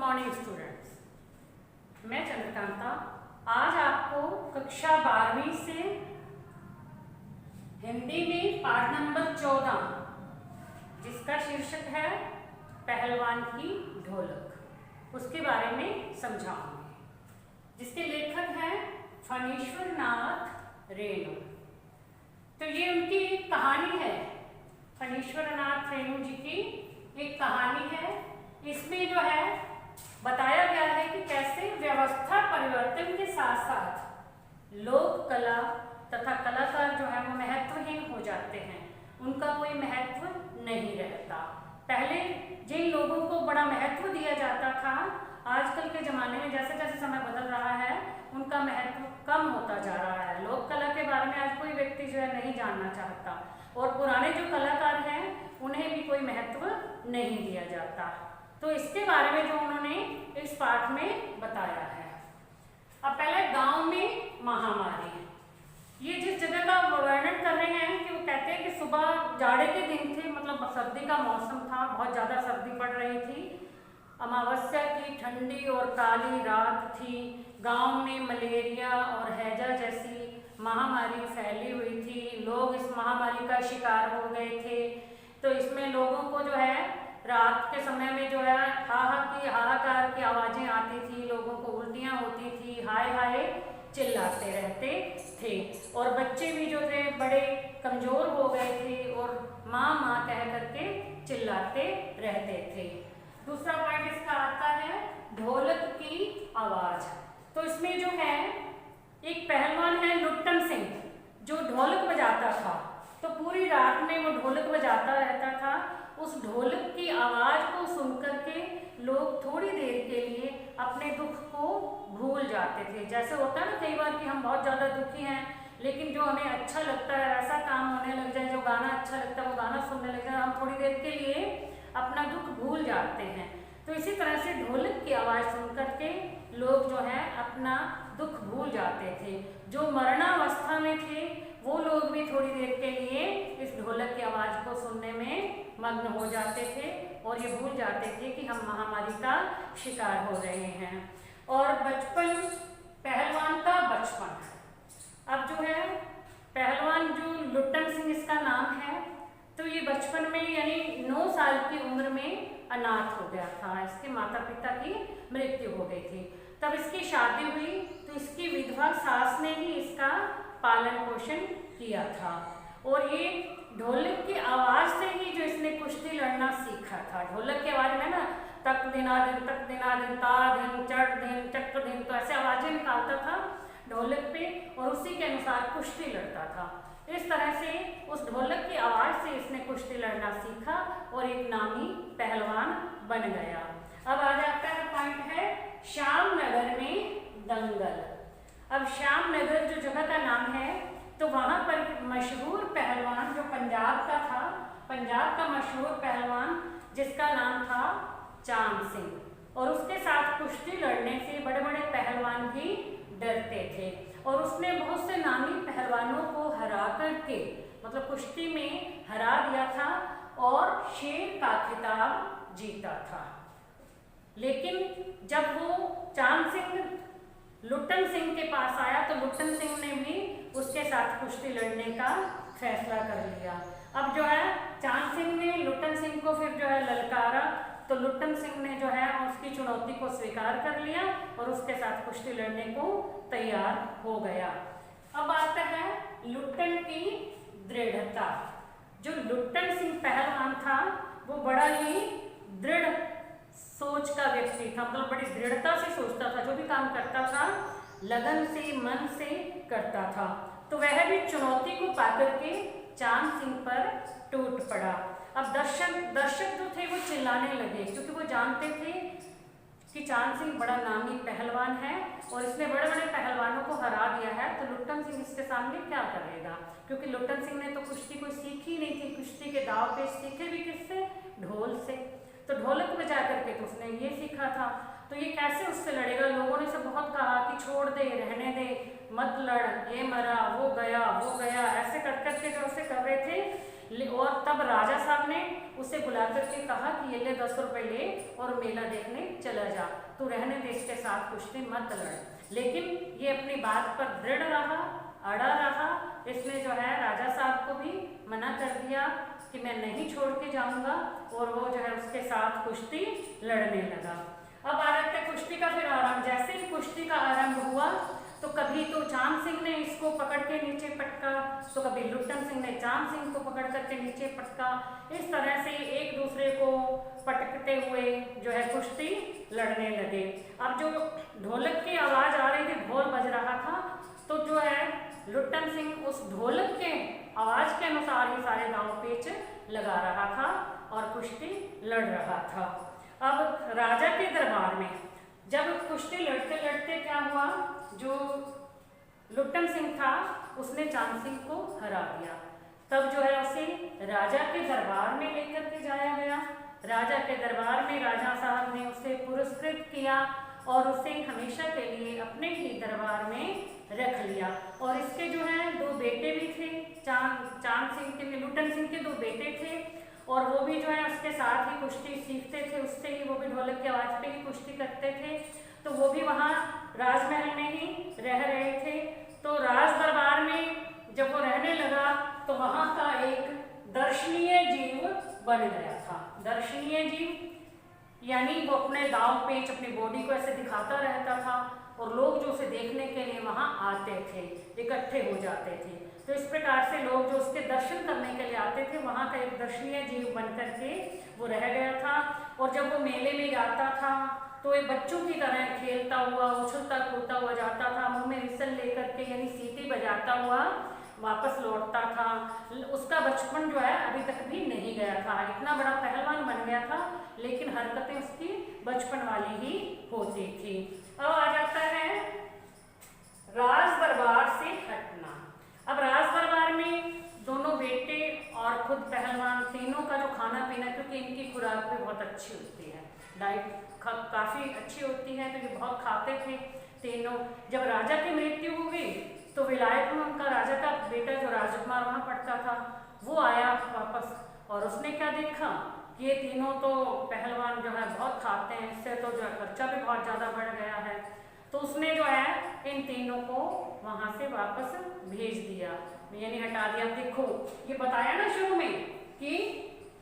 Morning students, मैं चंद्रकांता आज आपको कक्षा 12वीं से हिंदी में पाठ नंबर 14 जिसका शीर्षक है पहलवान की ढोलक, उसके बारे में समझाऊंगी। जिसके लेखक हैं फणीश्वर नाथ रेणु। तो ये उनकी एक कहानी है, फणीश्वर नाथ रेणु जी की एक कहानी है। इसमें जो है बताया गया है कि कैसे व्यवस्था परिवर्तन के साथ साथ लोक कला तथा कलाकार जो है वो महत्वहीन हो जाते हैं, उनका कोई महत्व नहीं रहता। पहले जिन लोगों को बड़ा महत्व दिया जाता था, आजकल के ज़माने में जैसे जैसे समय बदल रहा है उनका महत्व कम होता जा रहा है। लोक कला के बारे में आज कोई व्यक्ति जो है नहीं जानना चाहता, और पुराने जो कलाकार हैं उन्हें भी कोई महत्व नहीं दिया जाता। तो इसके बारे में जो उन्होंने इस पाठ में बताया है। अब पहले गांव में महामारी, ये जिस जगह का वर्णन कर रहे हैं कि वो कहते हैं कि सुबह जाड़े के दिन थे, मतलब सर्दी का मौसम था, बहुत ज़्यादा सर्दी पड़ रही थी, अमावस्या की ठंडी और काली रात थी। गांव में मलेरिया और हैजा जैसी महामारी फैली हुई थी। लोग इस महामारी का शिकार हो गए थे। तो इसमें लोगों को जो है रात के समय में जो है हाहाकार की आवाज़ें आती थी, लोगों को उल्टियाँ होती थी, हाय हाय चिल्लाते रहते थे। और बच्चे भी जो थे बड़े कमज़ोर हो गए थे और माँ माँ कह करके चिल्लाते रहते थे। दूसरा पॉइंट इसका आता है ढोलक की आवाज़। तो इसमें जो है एक पहलवान है लुट्टन सिंह, जो ढोलक बजाता था। तो पूरी रात में वो ढोलक बजाता रहता था। उस ढोलक की आवाज़ को सुनकर के लोग थोड़ी देर के लिए अपने दुख को भूल जाते थे। जैसे होता है ना कई बार कि हम बहुत ज़्यादा दुखी हैं, लेकिन जो हमें अच्छा लगता है ऐसा काम होने लग जाए, जो गाना अच्छा लगता है वो गाना सुनने लग जाए, हम थोड़ी देर के लिए अपना दुख भूल जाते हैं। तो इसी तरह से ढोलक की आवाज़ सुन करके लोग जो है अपना दुख भूल जाते थे। जो मरणावस्था में थे वो लोग भी थोड़ी देर के लिए इस ढोलक की आवाज़ को सुनने में मग्न हो जाते थे और ये भूल जाते थे कि हम महामारी का शिकार हो रहे हैं। और बचपन, पहलवान का बचपन। अब जो है पहलवान जो लुट्टन सिंह इसका नाम है, तो ये बचपन में यानी 9 साल की उम्र में अनाथ हो गया था। इसके माता पिता की मृत्यु हो गई थी। तब इसकी शादी हुई तो इसकी विधवा सास ने ही इसका पालन पोषण किया था। और ये ढोलक की आवाज़ से ही जो इसने कुश्ती लड़ना सीखा था। ढोलक की आवाज़ में ना तक दिनादिन ता दिन चढ़ दिन चक दिन, तो ऐसे आवाज़ें निकालता था ढोलक पे और उसी के अनुसार कुश्ती लड़ता था। इस तरह से उस ढोलक की आवाज़ से इसने कुश्ती लड़ना सीखा और एक नामी पहलवान बन गया। अब आ जाता है पॉइंट है श्यामनगर में दंगल। अब श्यामनगर जो जगह का नाम है, तो वहाँ पर मशहूर पहलवान जो पंजाब का था, पंजाब का मशहूर पहलवान जिसका नाम था चांद सिंह, और उसके साथ कुश्ती लड़ने से बड़े बड़े पहलवान भी डरते थे। और उसने बहुत से नामी पहलवानों को हरा करके, मतलब कुश्ती में हरा दिया था और शेर का खिताब जीता था। लेकिन जब वो चांद सिंह लुट्टन सिंह के पास आया तो लुट्टन सिंह ने भी उसके साथ कुश्ती लड़ने का फैसला कर लिया। अब जो है चांद सिंह ने लुट्टन सिंह को फिर जो है ललकारा, तो लुट्टन सिंह ने जो है उसकी चुनौती को स्वीकार कर लिया और उसके साथ कुश्ती लड़ने को तैयार हो गया। अब आता है लुट्टन की दृढ़ता। जो लुट्टन सिंह पहलवान था वो बड़ा ही दृढ़ सोच का व्यक्ति था, मतलब बड़ी दृढ़ता से सोचता था। जो भी काम करता था लगन से, मन से करता था। तो वह भी चुनौती को पाकर के चांद सिंह पर टूट पड़ा। अब दर्शक जो थे वो चिल्लाने लगे, क्योंकि वो जानते थे कि चांद सिंह बड़ा नामी पहलवान है और इसने बड़े बड़े पहलवानों को हरा दिया है, तो लुट्टन सिंह इसके सामने क्या करेगा। क्योंकि लुट्टन सिंह ने तो कुश्ती कोई सीखी नहीं थी, कुश्ती के दाव पे सीखे भी किससे, ढोल से। तो ढोलक बजा करके तो उसने ये सीखा था, तो ये कैसे उससे लड़ेगा। लोगों ने सब बहुत कहा कि छोड़ दे, रहने दे, मत लड़, ये मरा, वो गया, ऐसे कर करके जो उसे कर रहे थे। और तब राजा साहब ने उसे बुला करके करके कहा कि ये ले 10 रुपए ले और मेला देखने चला जा, तू रहने दे, इसके साथ कुश्ती मत लड़। लेकिन ये अपनी बात पर दृढ़ रहा, अड़ा रहा। इसने जो है राजा साहब को भी मना कर दिया कि मैं नहीं छोड़ के जाऊंगा, और वो जो है उसके साथ कुश्ती लड़ने लगा। अब आ जाते कुश्ती का फिर आरंभ। जैसे ही कुश्ती का आरंभ हुआ तो कभी तो चांद सिंह ने इसको पकड़ के नीचे पटका, तो कभी लुट्टन सिंह ने चांद सिंह को पकड़ करके नीचे पटका। इस तरह से एक दूसरे को पटकते हुए जो है कुश्ती लड़ने लगे। अब जो ढोलक की आवाज आ रही थी, ढोल बज रहा था, तो जो है लुट्टन सिंह उस ढोलक के आवाज के अनुसार ही सारे दांव पेच लगा रहा था और कुश्ती लड़ रहा था। अब राजा के दरबार में जब कुश्ती लड़ते लड़ते क्या हुआ, जो लुट्टन सिंह था उसने चांद सिंह को हरा दिया। तब जो है उसे राजा के दरबार में लेकर के जाया गया। राजा के दरबार में राजा साहब ने उसे पुरस्कृत किया और उसे हमेशा के लिए अपने ही दरबार में रख लिया। और इसके जो है 2 बेटे भी थे, चांद सिंह के, लुट्टन सिंह के 2 बेटे थे, और वो भी जो है उसके साथ ही कुश्ती सीखते थे, उससे ही वो भी ढोलक की आवाज पे ही कुश्ती करते थे। तो वो भी वहाँ राजमहल में ही रह रहे थे। तो राज दरबार में जब वो रहने लगा तो वहाँ का एक दर्शनीय जीव बन गया था। दर्शनीय जीव यानी वो अपने दांव पेच, अपनी बॉडी को ऐसे दिखाता रहता था और लोग जो उसे देखने के लिए वहाँ आते थे, इकट्ठे हो जाते थे। तो इस प्रकार से लोग जो उसके दर्शन करने के लिए आते थे, वहाँ का एक दर्शनीय जीव बन करके वो रह गया था। और जब वो मेले में जाता था तो एक बच्चों की तरह खेलता हुआ, उछलता कूदता हुआ जाता था, मुंह में विसल लेकर के यानी सीटी बजाता हुआ वापस लौटता था। उसका बचपन जो है अभी तक भी नहीं गया था। इतना बड़ा पहलवान बन गया था, लेकिन हरकतें उसकी बचपन वाली ही होती थी। अब आ जाता है राज दरबार से हटना। अब राज दरबार में दोनों बेटे और खुद पहलवान तीनों का जो खाना पीना, क्योंकि इनकी खुराक भी बहुत अच्छी होती है, डाइट काफ़ी अच्छी होती है, तो ये बहुत खाते थे तीनों। जब राजा की मृत्यु हो गई तो विलायत में उनका राजा का बेटा जो राजकुमार वहाँ पढ़ता था वो आया वापस, और उसने क्या देखा कि ये तीनों तो पहलवान जो है बहुत खाते हैं, इससे तो जो है खर्चा भी बहुत ज़्यादा बढ़ गया है। तो उसने जो है इन तीनों को वहाँ से वापस भेज दिया, यानी हटा दिया। देखो ये बताया ना शुरू में कि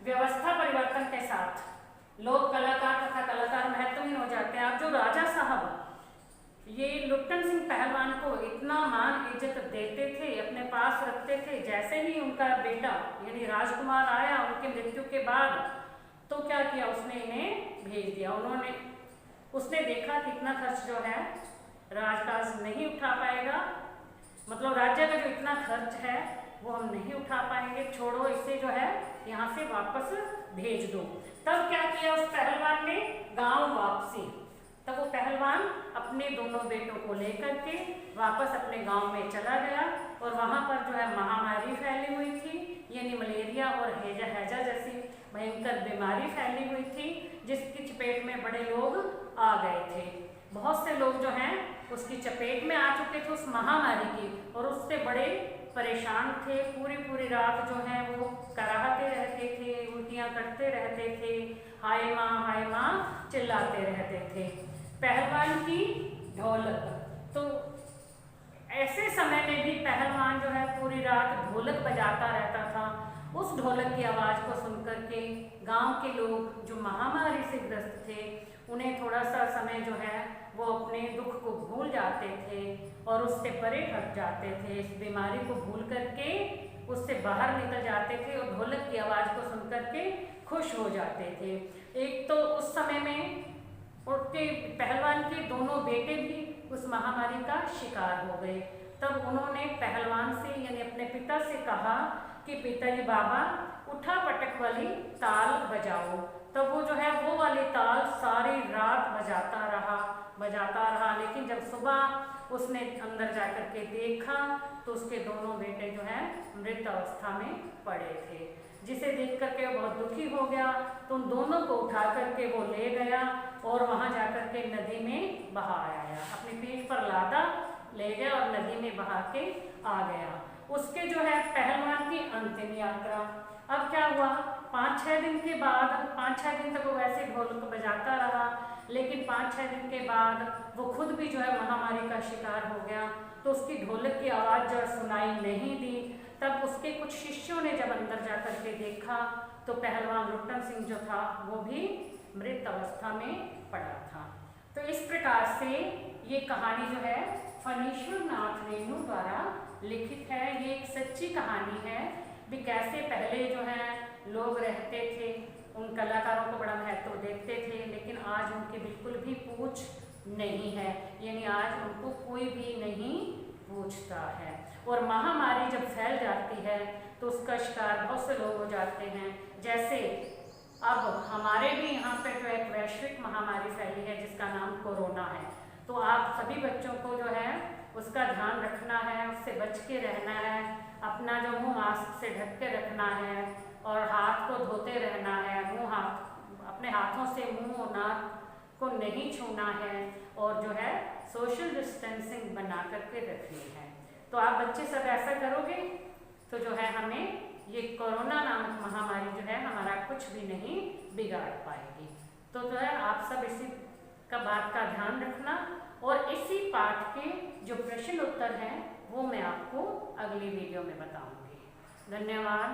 व्यवस्था परिवर्तन के साथ लोग कलाकार तथा कलाकार महत्वहीन हो जाते हैं। अब जो राजा साहब ये लुट्टन सिंह पहलवान को इतना मान इज्जत देते थे, अपने पास रखते थे, जैसे ही उनका बेटा यानी राजकुमार आया उनकी मृत्यु के बाद, तो क्या किया, उसने इन्हें भेज दिया। उसने देखा कि इतना खर्च जो है राजकाज नहीं उठा पाएगा, मतलब राज्य का जो इतना खर्च है वो हम नहीं उठा पाएंगे, छोड़ो इसे जो है यहाँ से वापस भेज दो। तब क्या किया उस पहलवान ने, गांव वापसी। तब वो पहलवान अपने दोनों बेटों को लेकर के वापस अपने गांव में चला गया, और वहाँ पर जो है महामारी फैली हुई थी, यानी मलेरिया और हैजा जैसी भयंकर बीमारी फैली हुई थी, जिसकी चपेट में बड़े लोग आ गए थे। बहुत से लोग जो हैं उसकी चपेट में आ चुके थे उस महामारी की, और उससे बड़े परेशान थे। पूरी रात जो है वो कराहते रहते थे, उल्टियाँ करते रहते थे, हाय माँ चिल्लाते रहते थे। पहलवान की ढोलक, तो ऐसे समय में भी पहलवान जो है पूरी रात ढोलक बजाता रहता था। उस ढोलक की आवाज़ को सुनकर के गांव के लोग जो महामारी से ग्रस्त थे, उन्हें थोड़ा सा समय जो है वो अपने दुख को भूल जाते थे और उससे परे हट जाते थे। इस बीमारी को भूल करके उससे बाहर निकल जाते थे और ढोलक की आवाज़ को सुन करके खुश हो जाते थे। एक तो उस समय में उनके पहलवान के दोनों बेटे भी उस महामारी का शिकार हो गए। तब उन्होंने पहलवान से यानी अपने पिता से कहा कि पिताजी बाबा उठा पटक वाली ताल बजाओ। तब वो जो है वो वाली ताल सारी रात बजाता रहा, लेकिन जब सुबह उसने अंदर जाकर के देखा तो उसके दोनों बेटे जो हैं मृत अवस्था में पड़े थे, जिसे देख करके वो बहुत दुखी हो गया। तो उन दोनों को उठा करके वो ले गया और वहाँ जाकर के नदी में बहा आया, अपनी पीठ पर लादा ले गया और नदी में बहा के आ गया। उसके जो है पहलवान की अंतिम यात्रा। अब क्या हुआ 5-6 दिन के बाद, 5-6 दिन तक वो वैसे ढोलक बजाता रहा, लेकिन 5-6 दिन के बाद वो खुद भी जो है महामारी का शिकार हो गया। तो उसकी ढोलक की आवाज़ जो सुनाई नहीं दी। तब उसके कुछ शिष्यों ने जब अंदर जा कर के देखा तो पहलवान लुट्टन सिंह जो था वो भी मृत अवस्था में पड़ा था। तो इस प्रकार से ये कहानी जो है फणीश्वर नाथ रेणु द्वारा लिखित है। ये एक सच्ची कहानी है भी कैसे पहले जो है लोग रहते थे, उन कलाकारों को बड़ा महत्व देते थे, लेकिन आज उनकी बिल्कुल भी पूछ नहीं है, यानी आज उनको कोई भी नहीं पूछता है। और महामारी जब फैल जाती है तो उसका शिकार बहुत से लोग हो जाते हैं। जैसे अब हमारे भी यहाँ पे जो एक वैश्विक महामारी फैली है जिसका नाम कोरोना है। तो आप सभी बच्चों को जो है उसका ध्यान रखना है, उससे बच के रहना है, अपना जो मुंह मास्क से ढक के रखना है और हाथ को धोते रहना है, अपने हाथों से मुंह और नाक को नहीं छूना है और जो है सोशल डिस्टेंसिंग बना करके रखनी है। तो आप बच्चे सब ऐसा करोगे तो जो है हमें ये कोरोना नामक महामारी जो है हमारा कुछ भी नहीं बिगाड़ पाएगी। तो जो है आप सब इसी का बात का ध्यान रखना और इसी पाठ के जो प्रश्न उत्तर हैं वो मैं आपको अगली वीडियो में बताऊंगी। धन्यवाद।